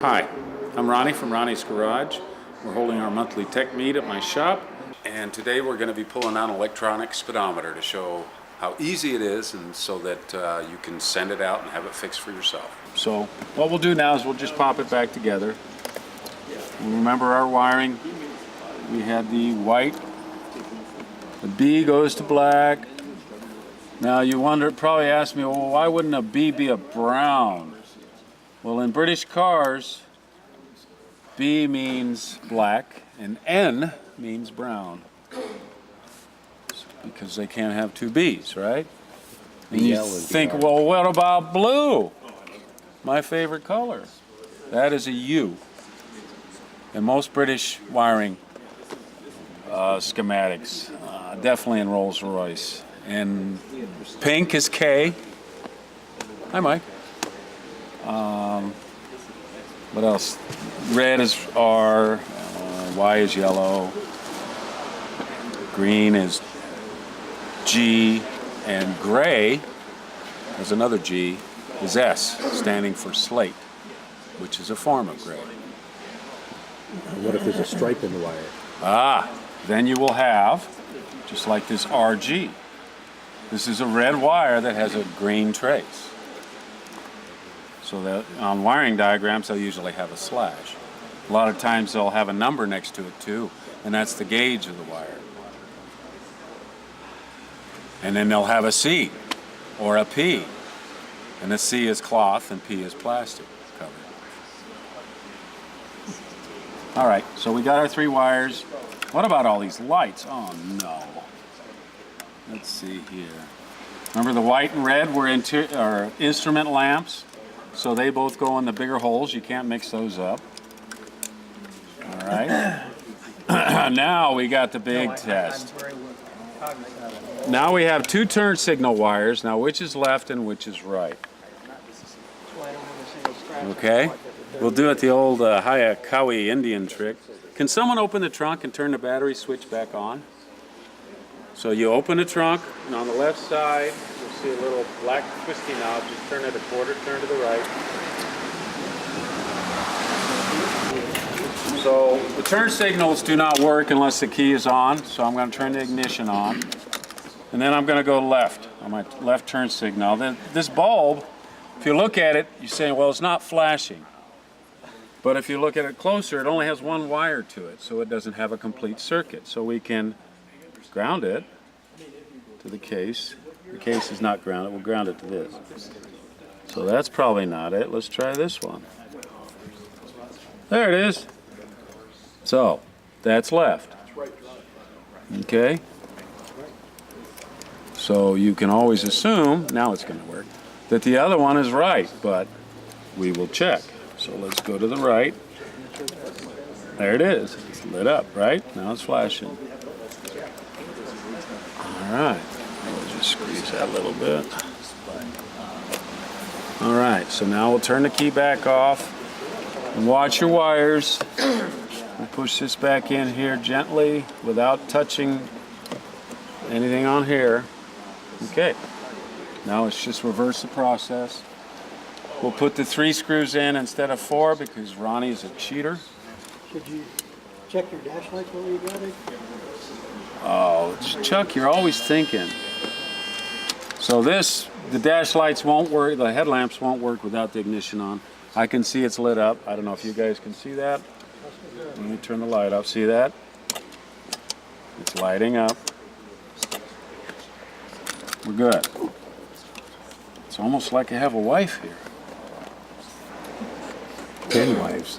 Hi, I'm Ronnie from Ronnie's Garage. We're holding our monthly tech meet at my shop, and today we're going to be pulling out an electronic speedometer to show how easy it is, and so that you can send it out and have it fixed for yourself. So what we'll do now is we'll just pop it back together. Remember our wiring. We had the white, the B goes to black. Now you probably ask me, well, why wouldn't a B be a brown? Well, in British cars, B means black and N means brown. Because they can't have two B's, right? And you think, well, what about blue? My favorite color. That is a U. And most British wiring schematics, definitely in Rolls-Royce. And pink is K. Hi, Mike. What else? Red is R. Y is yellow. Green is G. And gray, there's another G, is S, standing for slate, which is a form of gray. What if there's a stripe in the wire? Then you will have, just like this RG. This is a red wire that has a green trace. So that on wiring diagrams, they'll usually have a slash. A lot of times they'll have a number next to it too, and that's the gauge of the wire. And then they'll have a C or a P. And the C is cloth and P is plastic covered. All right, so we got our three wires. What about all these lights? Oh no. Let's see here. Remember the white and red were instrument lamps, so they both go in the bigger holes. You can't mix those up. All right. Now we got the big test. Now we have two turn signal wires. Now which is left and which is right? Okay. We'll do it the old Hayakawa Indian trick. Can someone open the trunk and turn the battery switch back on? So you open the trunk, and on the left side, you'll see a little black twisty knob. Just turn it a quarter turn to the right. So the turn signals do not work unless the key is on. So I'm going to turn the ignition on. And then I'm going to go left on my left turn signal. Then this bulb, if you look at it, you say, well, it's not flashing. But if you look at it closer, it only has one wire to it, so it doesn't have a complete circuit. So we can ground it to the case. The case is not grounded. We'll ground it to this. So that's probably not it. Let's try this one. There it is. So that's left. Okay. So you can always assume, now it's going to work, that the other one is right, but we will check. So let's go to the right. There it is. It's lit up, right? Now it's flashing. All right. We'll just squeeze that a little bit. All right. So now we'll turn the key back off and watch your wires. We'll push this back in here gently without touching anything on here. Okay, now it's just reverse the process. We'll put the 3 screws in instead of 4 because Ronnie is a cheater. Should you check your dash lights while you got it? Oh, Chuck, you're always thinking. So the dash lights won't work, the headlamps won't work without the ignition on. I can see it's lit up. I don't know if you guys can see that. Let me turn the light off. See that? It's lighting up. We're good. It's almost like I have a wife here. 10 wives.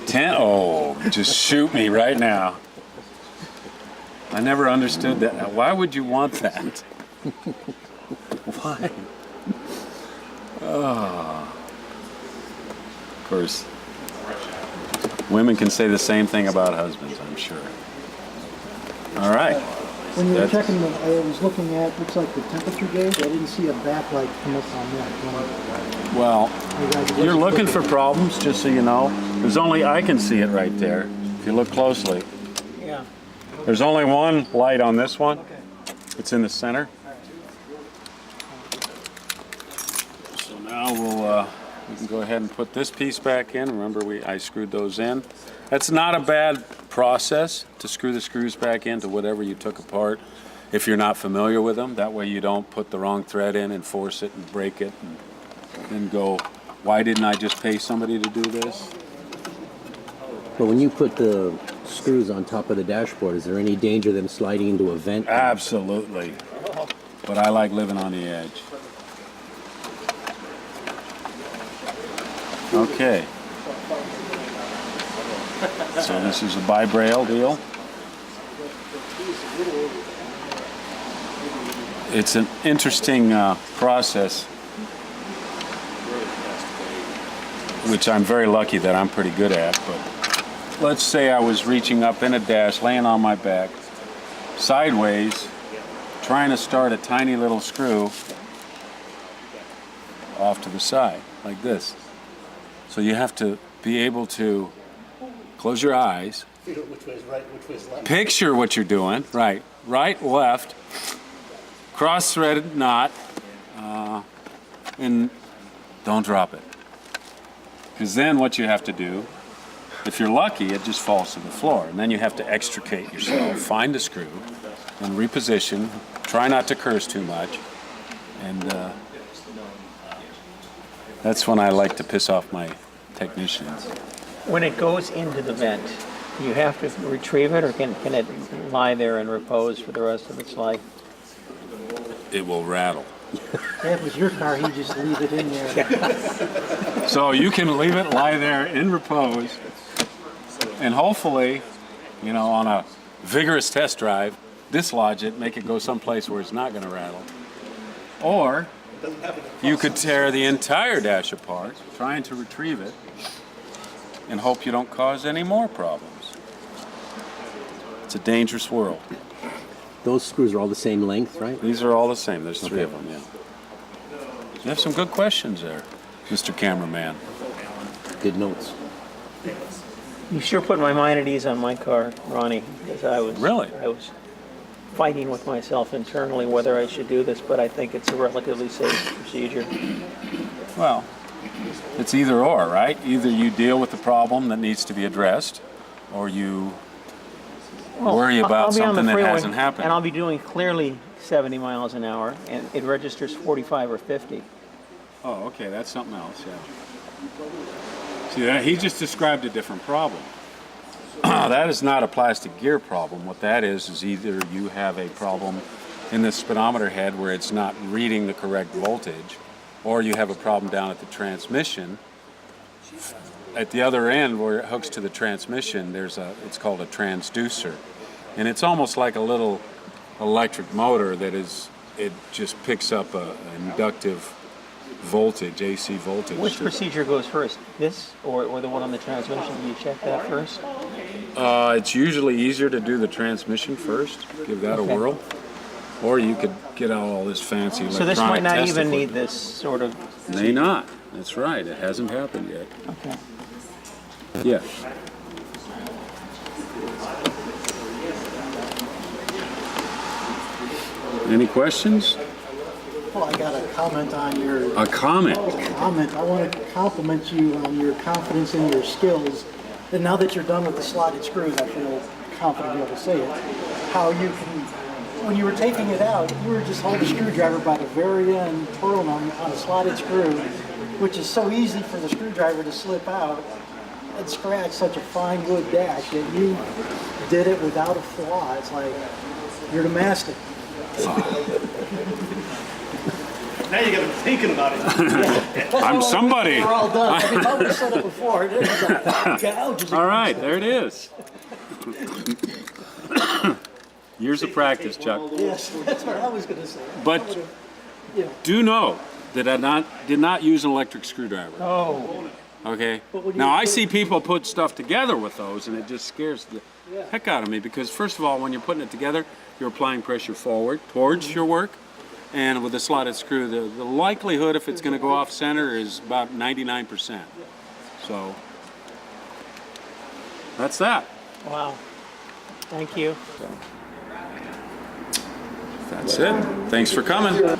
10? Oh, just shoot me right now. I never understood that. Why would you want that? Why? Oh. Of course, women can say the same thing about husbands, I'm sure. All right. When you were checking them, I was looking at, looks like the temperature gauge. I didn't see a backlight come up on that. Well, you're looking for problems, just so you know. I can see it right there, if you look closely. Yeah. There's only one light on this one. Okay. It's in the center. So now we'll We can go ahead and put this piece back in. Remember, I screwed those in. That's not a bad process to screw the screws back into whatever you took apart if you're not familiar with them. That way you don't put the wrong thread in and force it and break it and then go, why didn't I just pay somebody to do this? But when you put the screws on top of the dashboard, is there any danger of them sliding into a vent? Absolutely. But I like living on the edge. Okay. So this is a bi-braille deal. It's an interesting process, which I'm very lucky that I'm pretty good at. But let's say I was reaching up in a dash, laying on my back, sideways, trying to start a tiny little screw off to the side, like this. So you have to be able to close your eyes, Which way's right, which way's left? picture what you're doing, right, left, cross-threaded knot, and don't drop it. Because then what you have to do, if you're lucky, it just falls to the floor. And then you have to extricate yourself, find the screw, and reposition. Try not to curse too much. And that's when I like to piss off my technicians. When it goes into the vent, you have to retrieve it, or can it lie there and repose for the rest of its life? It will rattle. Yeah, if it was your car, he'd just leave it in there. So you can leave it lie there in repose, and hopefully, you know, on a vigorous test drive, dislodge it, make it go someplace where it's not going to rattle. Or you could tear the entire dash apart, trying to retrieve it, and hope you don't cause any more problems. It's a dangerous world. Those screws are all the same length, right? These are all the same. There's three of them, yeah. You have some good questions there, Mr. Cameraman. Good notes. You sure put my mind at ease on my car, Ronnie, because I was fighting with myself internally whether I should do this, but I think it's a relatively safe procedure. Well, it's either or, right? Either you deal with the problem that needs to be addressed, or you worry about I'll be on the something that freeway, hasn't happened. and I'll be doing clearly 70 miles an hour, and it registers 45 or 50. Oh, okay, that's something else, yeah. See, that, he just described a different problem. That is not a plastic gear problem. What that is either you have a problem in the speedometer head where it's not reading the correct voltage, or you have a problem down at the transmission. At the other end where it hooks to the transmission, it's called a transducer. And it's almost like a little electric motor it just picks up an inductive voltage, AC voltage. Which procedure goes first, this or the one on the transmission? Do you check that first? It's usually easier to do the transmission first, give that a whirl. Or you could get out all this fancy electronic So this might not test even need equipment. this sort of... May not. That's right. It hasn't happened yet. Okay. Yeah. Any questions? Well, I got a comment on your A comment. comment. I want to compliment you on your confidence in your skills. And now that you're done with the slotted screws, I feel confident to be able to say it. How you can, when you were taking it out, you were just holding the screwdriver by the very end, twirling on a slotted screw, which is so easy for the screwdriver to slip out and scratch such a fine wood dash. That you did it without a flaw. It's like you're the master. Now you got to be thinking about it. I'm somebody. We're all done. I mean, I would have said it before. It is like, gouge. All right, there it is. Years of practice, Chuck. Yes, that's what I was going to say. But do know that I did not use an electric screwdriver. Oh, Okay. But when Now you I put- see people put stuff together with those, and it just scares the heck out of me because first of all, when you're putting it together, you're applying pressure forward towards your work, and with a slotted screw, the likelihood if it's going to go off center is about 99%. So that's that. wow. Thank you. That's it. Thanks for coming.